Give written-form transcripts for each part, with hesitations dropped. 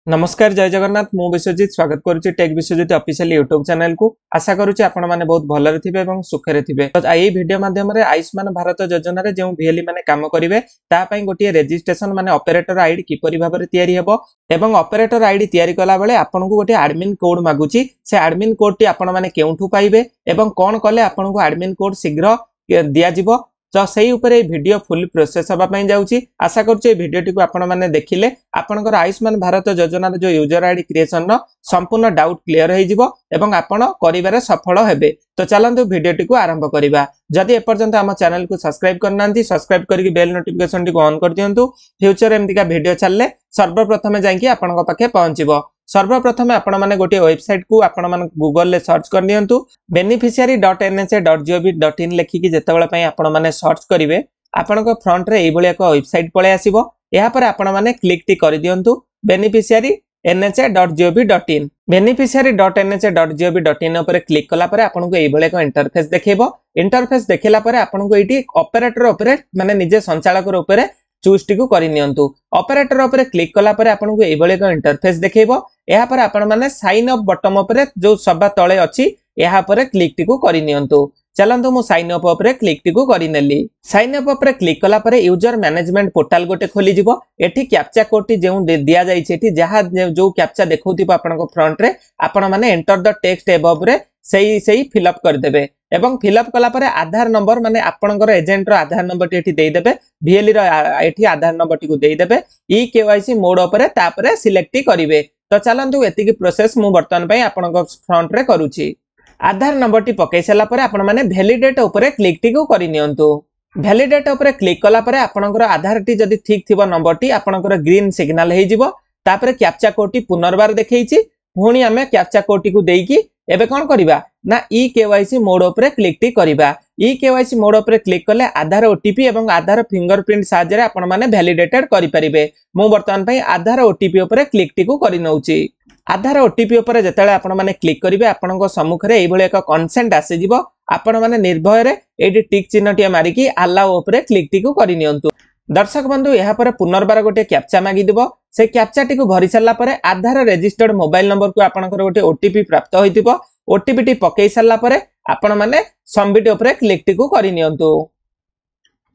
नमस्कार जय जगन्नाथ मु विश्वजित स्वागत करुच्ची tech Biswajit official YouTube channel को आशा करुच्ची आपण माने बहुत भलरे थिबे एवं सुखरे थिबे। तो एई वीडियो माध्यम रे आयुष्मान भारत योजना रे जे वीएलई माने काम करिवे ता पई गोटिए रजिस्ट्रेशन माने ऑपरेटर आईडी किपरि भाबरे तयारी हेबो एवं ऑपरेटर आईडी तयारी कला बेले आपन को गोटे एडमिन कोड मागुची से एडमिन कोड टी आपण माने केउठु पाइबे एवं कोन कले आपन को एडमिन कोड शीघ्र दिया जिवो। तो सही ऊपर वीडियो फुल प्रोसेस हवा पई जाउची। आशा करछु ए वीडियो टिको आपण माने देखिले आपनकर आयुष्मान भारत योजना जो यूजर आईडी क्रिएशन नो संपूर्ण डाउट क्लियर हो जिवो एवं आपण करिवारे सफल हेबे। तो चलंतु वीडियो टिको आरंभ करिबा। जदि एपर्यंत हम चैनल को सब्सक्राइब करनांती सब्सक्राइब करके बेल नोटिफिकेशन टिको ऑन कर दियंतु। फ्यूचर एमतिका वीडियो चलले सर्वप्रथम जाईकी आपनका पाखे पहुंचीबो। सर्वप्रथम आपण माने गोटे वेबसाइट को आपण माने गूगल ले सर्च कर नियंतु beneficiary.nha.gov.in लेखिकी जेतेबेले पई आपण माने सर्च करिवे आपनको फ्रंट रे एई भली एक वेबसाइट पळे आसीबो। एहा पर आपण माने क्लिक टी कर दियंतु beneficiary.nha.gov.in beneficiary.nha.gov.in ऊपर क्लिक कला पर आपनको एई भली एक इंटरफेस देखेबो। इंटरफेस देखिला पर आपनको एटी ऑपरेटर ऊपर माने निजे संचालक ऊपर चूज टी को करि नियंतु। ऑपरेटर ऊपर क्लिक कला पर आपनको एई भली एक इंटरफेस देखेबो। एहा पर आपण माने साइन अप बटन ऊपर जो सभा तळे अछि एहा पर क्लिक टी को करि नियंतु। चलंतु मु साइन अप ऊपर क्लिक टी को करि नेली। साइन अप ऊपर क्लिक कला पर यूजर मैनेजमेंट पोर्टल गोटे खोली जिवो। एठी कैप्चा कोड टी जेउ दिया जाई छै एठी जहा जो कैप्चा देखौथिबो आपनको फ्रंट रे आपण माने एंटर द टेक्स्ट एबव रे सही फिल अप कर देबे एवं फिल अप कला पर आधार नंबर माने आपनकर एजेंट रो आधार नंबर टी एठी देई देबे। वीएलई रो एठी आधार नंबर टी को देई देबे। ई केवाईसी मोड ऊपर तापरे सिलेक्ट करिवे। तो चलंतु एतिकी प्रोसेस मु वर्तमान पई आपनको फ्रंट रे करूची। आधार नंबर टी पकई सला पर आपण माने वैलिडेट ऊपर क्लिक टी को करि नियंतु। वैलिडेट ऊपर क्लिक कला पर आपनकर आधार टी जदी ठीक थिबो नंबर टी आपनकर ग्रीन सिग्नल हे जिवो। तापरे कैप्चा कोड टी पुनर्बार देखैछि पुणी आमे कैप्चा कोड टी को देईकी एबे कोन करिबा ना ई केवाईसी मोड ऊपर क्लिक टी करिबा। ई केवाईसी मोड ऊपर क्लिक कले आधार ओटीपी एवं आधार फिंगरप्रिंट साहाय्य रे आपण माने वैलिडेटेड करि परिबे। मु वर्तमान पई आधार ओटीपी ऊपर क्लिक टी को करि नउची। आधार ओटीपी ऊपर जेतेले आपण माने क्लिक करिवे आपनको सम्मुख रे एई भली एक कंसेंट आसी जिवो। आपण माने निर्भय रे एडी टिक चिन्ह टी मारिकी अलाउ ऊपर क्लिक टी को करि नियंतु। दर्शक बंधु यहा पर पुनर्बार गोटे कैप्चा मागी दिबो। से कैप्चा टी को भरि सल्ला परे आधार रजिस्टर्ड मोबाइल नंबर को आपनकर गोटे ओटीपी प्राप्त होइतिबो। ओटीपी टी पकई सल्ला परे आपण माने सबमिट ऊपर क्लिक टी को करि नियंतु।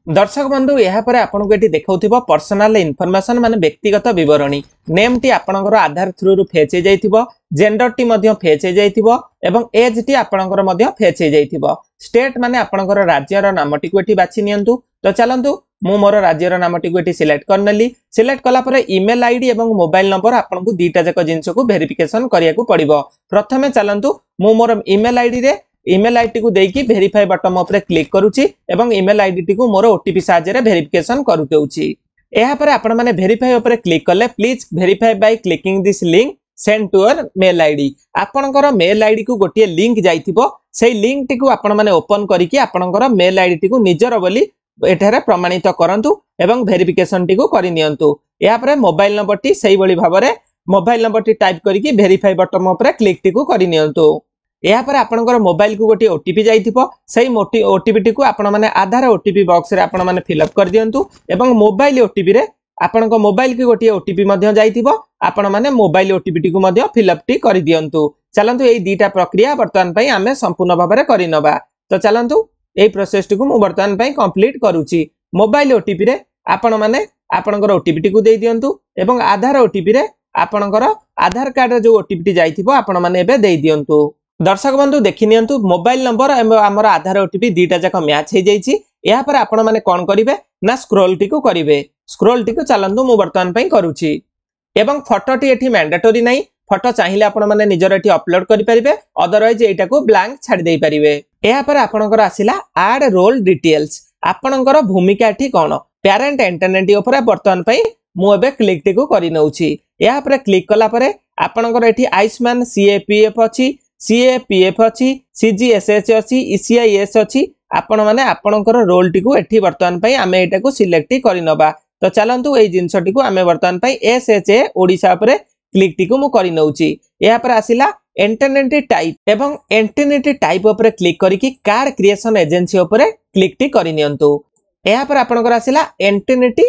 दर्शक बंधु यहा पर आपनको एटी देखौथिबो पर्सनल इन्फॉर्मेशन माने व्यक्तिगत विवरणी। नेम टी आपनकर आधार थ्रू रु फेच हे जाइथिबो। जेंडर टी मध्य फेच हे जाइथिबो एवं एज टी आपनकर मध्य फेच हे जाइथिबो। स्टेट माने आपनकर राज्य रो नाम टी को एटी बाछि नियंतु। तो चलंतु मु मोर राज्य रो नाम टी को एटी सिलेक्ट करनेली। सिलेक्ट कला परे ईमेल आईडी एवं मोबाइल नंबर आपनको दीटा जक जिंस को वेरिफिकेशन करिया को पड़िबो। प्रथमे चलंतु मु मोर ईमेल आईडी रे ईमेल आईडी को देकी वेरीफाई बटन ऊपर क्लिक करूची एवं ईमेल आईडी टी को मोर ओटीपी साहाय्य रे वेरिफिकेशन करू देउची। एहा पर आपण माने वेरीफाई ऊपर क्लिक करले please verify by clicking this link send to your mail ID. आपनकर मेल आईडी को गोटिए लिंक जाइथिबो। सेही लिंक टी को आपण माने ओपन करिकि आपनकर मेल आईडी टी को निजर बोली एठारे प्रमाणित करंतु एवं वेरिफिकेशन टी को करि नियंतु। एहा पर मोबाइल नंबर टी सही बोली भाबरे मोबाइल नंबर टी टाइप करिकि वेरीफाई बटन ऊपर क्लिक टी को करि नियंतु। एहा पर आपनकर मोबाइल को गोटे ओटीपी जाइथिबो। सेही ओटीपी टी को आपण माने आधार ओटीपी बॉक्स रे आपण माने फिल अप कर दियंतु एवं मोबाइल ओटीपी रे आपनक मोबाइल की गोटे ओटीपी मध्य जाइथिबो। आपण माने मोबाइल ओटीपी टी को मध्य फिल अप टी कर दियंतु। चलंतु एई दीटा प्रक्रिया वर्तमान पई आमे संपूर्ण भाबरे करि नबा। तो चलंतु एई प्रोसेस टी को मु वर्तमान पई कंप्लीट करूची। मोबाइल ओटीपी रे आपण माने आपनकर ओटीपी टी को देई दियंतु एवं आधार ओटीपी रे आपनकर आधार कार्ड रे जो ओटीपी टी जाइथिबो आपण माने एबे देई दियंतु। दर्शक बंधु देखि नियंतु मोबाइल नंबर एवं हमर आधार ओटीपी दीटा जक मैच हे जाइछि। एहा पर आपण माने कोन करिवे ना स्क्रॉल टी को करिवे। स्क्रॉल टी को चलंतु मु वर्तमान पई करूछि एवं फोटो टी एठी मैंडेटरी नै। फोटो चाहिए आपण माने निजर एठी अपलोड करि परिबे अदरवाइज एटा को ब्लैंक छाडी देई परिबे। एहा पर आपनकर आसिला ऐड रोल डिटेल्स। आपनकर भूमिका एठी कोन पेरेंट इंटरनेट ऊपर वर्तमान पई मु एबे क्लिक टी को करि नउछि। एहा पर क्लिक कला परे आपनकर एठी आयुष्मान सीएपीएफ अछि सीएपीएफ अछि सीजीएसएच अछि ईसीआईएस अछि। आपण माने आपनकर रोल टी को एठी वर्तमान पई आमे एटा को सिलेक्ट करि नबा। तो चलंतु एई जिंस टी को आमे वर्तमान पई एसएचए ओडिसा पर क्लिक टी को मु करि नउची। एहा पर आसिला इंटरनेट टाइप एवं इंटरनेट टाइप ऊपर क्लिक करिकि कार्ड क्रिएशन एजेंसी ऊपर क्लिक टी करि नियंतु। एहा पर आपनकर आसिला इंटरनेट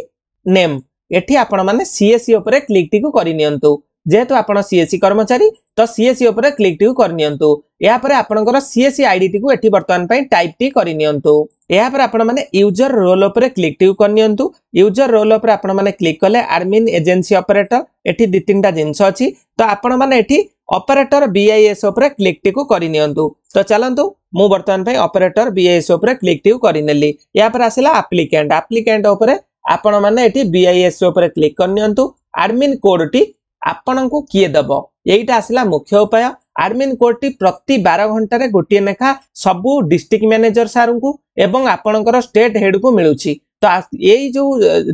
नेम एठी आपण माने सीएससी ऊपर क्लिक टी को करि नियंतु। जेहेतु आपण सीएससी कर्मचारी तो सीएससी ऊपर क्लिक टी करनियंतु या पर आपनकर सीएससी आईडी टी को एठी वर्तमान पई टाइप टी करनियंतु या पर आपण माने यूजर रोल ऊपर क्लिक टी करनियंतु यूजर रोल ऊपर आपण माने क्लिक कले एडमिन एजेंसी ऑपरेटर एठी दि तीनटा जिंस अछि तो आपण माने एठी ऑपरेटर बीआईएस ऊपर क्लिक टी को करनियंतु तो चलंतु मु वर्तमान पई ऑपरेटर बीआईएस ऊपर क्लिक टी करनेली या पर आसिला एप्लिकेंट एप्लिकेंट ऊपर आपण माने एठी बीआईएस ऊपर क्लिक करनियंतु एडमिन कोड टी आपण को किए दबो एटा आसिला मुख्य उपाय एडमिन कोड टी प्रति 12 घंटा रे गोटिए नेखा सबु डिस्ट्रिक्ट मैनेजर सार को एवं आपणकर स्टेट हेड को मिलुची तो यही जो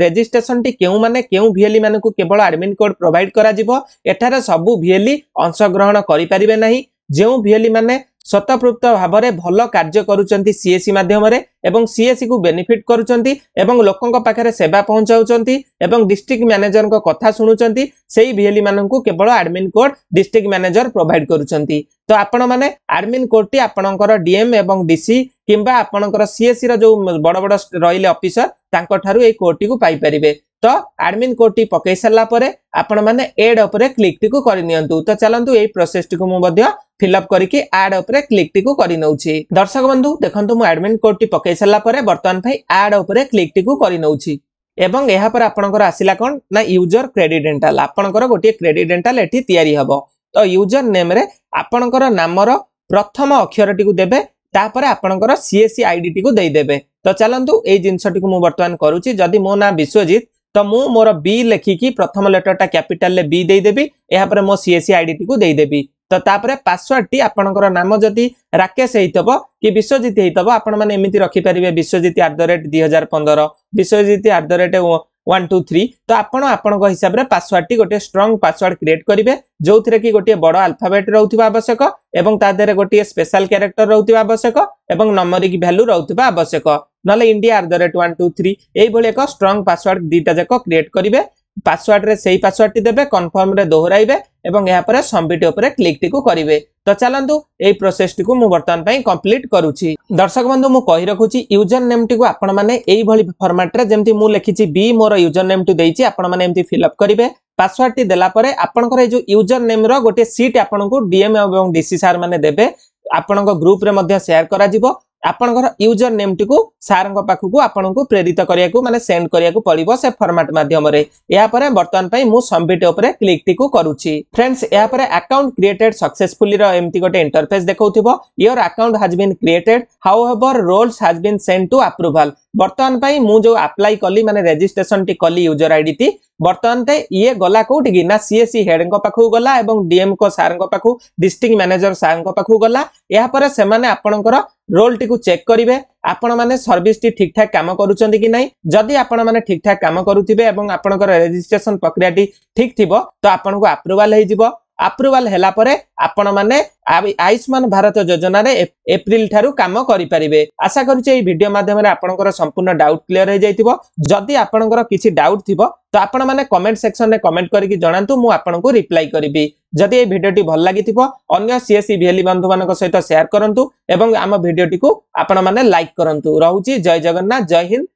रजिस्ट्रेशन टी केउ माने केउ वीएलई माने को केवल एडमिन कोड प्रोवाइड करा जिवो एठारे सबु वीएलई अंशग्रहण करि परिबे नाही जेउ वीएलई माने स्वतःप्रवृत्त भाव में भल कार्य करुचंती सीएससी माध्यम रे एवं सीएससी को बेनिफिट करुचंती एवं लोकंक पाखरे सेवा पहुंचाउचंती एवं डिस्ट्रिक्ट मैनेजर को कथा सुनुचंती सेही वीएलई मानन को केवल admin code district manager provide करुचंती तो आपण माने एडमिन कोड टी आपणकर डीएम एवं डीसी किंबा आपणकर सीएससी रो जो बड़ बड़ रहिले ऑफिसर तांको ठारू ए कोड टी को पाई परिबे तो एडमिन कोड टी पकई सरला परे आपण माने ऐड ऊपर क्लिक टी को करनियंतु तो चलंतु एई प्रोसेस टी को मु मध्य फिलअप करके ऐड ऊपर क्लिक टी को करि नउछि दर्शक बंधु देखंतु मु एडमिन कोड टी पकई सरला परे वर्तमान भाई ऐड ऊपर क्लिक टी को करि नउछि एवं एहा पर आपणकर आसिला कोन ना यूजर क्रेडिट डेंटल आपणकर गोटे क्रेडिट डेंटल एठी तयारी हबो तो यूजर नेम रे आपणकर नामर प्रथम अक्षर टी को देबे तापर आपणकर सीएससी आईडी टी को देई देबे तो चलंतु एई जिंस टी को मु वर्तमान करूछि जदी मो ना विश्वजीत तो मु मोर बी लेखिकी प्रथम लेटर टा कैपिटल ले बी देई देबी एहा पर मो सीएससी आईडी टी को देई देबी तो तापरे पासवर्ड टी आपणकर नाम जदी राकेश हेइतबो कि विश्वजीत हेइतबो आपण माने एमिति रखि परिबे विश्वजीत @2015 विश्वजीत @123 तो आपण आपण को हिसाब रे पासवर्ड टी गोटे स्ट्रांग पासवर्ड क्रिएट करिवे जोथिरे कि गोटे बड़ अल्फाबेट रहउथिबा आवश्यक एवं ता देरे गोटे स्पेशल कैरेक्टर रहउथिबा आवश्यक एवं नंबरिक वैल्यू रहउथिबा आवश्यक नले इंडिया @123 एई भले एक स्ट्रांग पासवर्ड दीटा जको क्रिएट करिवे पासवर्ड रे सेही पासवर्ड टी देबे कन्फर्म रे दोहराइबे एवं यहाँ पर सबमिट ऊपर क्लिक टी को करिवे तो चलंतु एई प्रोसेस टी को मु वर्तमान पई कंप्लीट करूची दर्शक बंधु मु कहि रखुची यूजर नेम टी को आपण माने एई भली फॉर्मेट रे जेमति मु लेखिची बी मोर यूजर नेम टी देइची आपण माने एमति फिल अप करिवे पासवर्ड टी देला परे आपनकर ए जो यूजर नेम रो गोटे सीट आपण को डीएम एवं डीसी सार माने देबे आपण को ग्रुप रे मध्ये शेयर करा जिवो आपनकर यूजर नेम टी को सार पाखु को आपन को प्रेरित करिया को माने सेंड करिया को पड़िबो से फॉर्मेट माध्यम रे या परे वर्तमान पई मु सबमिट ऊपर क्लिक टी को करूची फ्रेंड्स या परे अकाउंट क्रिएटेड सक्सेसफुली रो एमती गोटे इंटरफेस देखौथिबो your account has been created however roles has been send to approval वर्तमान पई मु जो अप्लाई कली माने रजिस्ट्रेशन टी कली यूजर आईडी टी वर्तमान ते ये गला कोठी कि ना सीएससी हेड को पाखु गला एवं डीएम को सार को पाखु डिस्ट्रिक्ट मैनेजर सार को पाखु गला या परे से माने आपनकर रोल टी को चेक करिवे आपण माने सर्विस टी ठीक ठाक काम करूचंती कि नहीं जदि आपण माने ठीक ठाक काम करूथिबे एवं आपनकर रजिस्ट्रेशन प्रक्रिया टी ठीक थिबो तो आपण को अप्रूवल हे जिवो अप्रूवल हैला परे आपण माने आयुष्मान भारत योजना रे एप्रिल ठारू काम करि परिबे आशा करूचे এই ভিডিও माध्यम रे आपणकर संपूर्ण डाउट क्लियर हे जाइतिबो जदि आपणकर किछि डाउट थिबो तो आपण माने कमेंट सेक्शन रे कमेंट करिकि जणांतु मु आपणको रिप्लाई करिबी जदि ए भिडियोटी भल लागिथिबो अन्य सीएससी वीएलई बंधु मानक सहित शेयर करंतु एवं आम भिडियोटी को आपण माने लाइक करंतु रहउची जय जगन्नाथ जय हिंद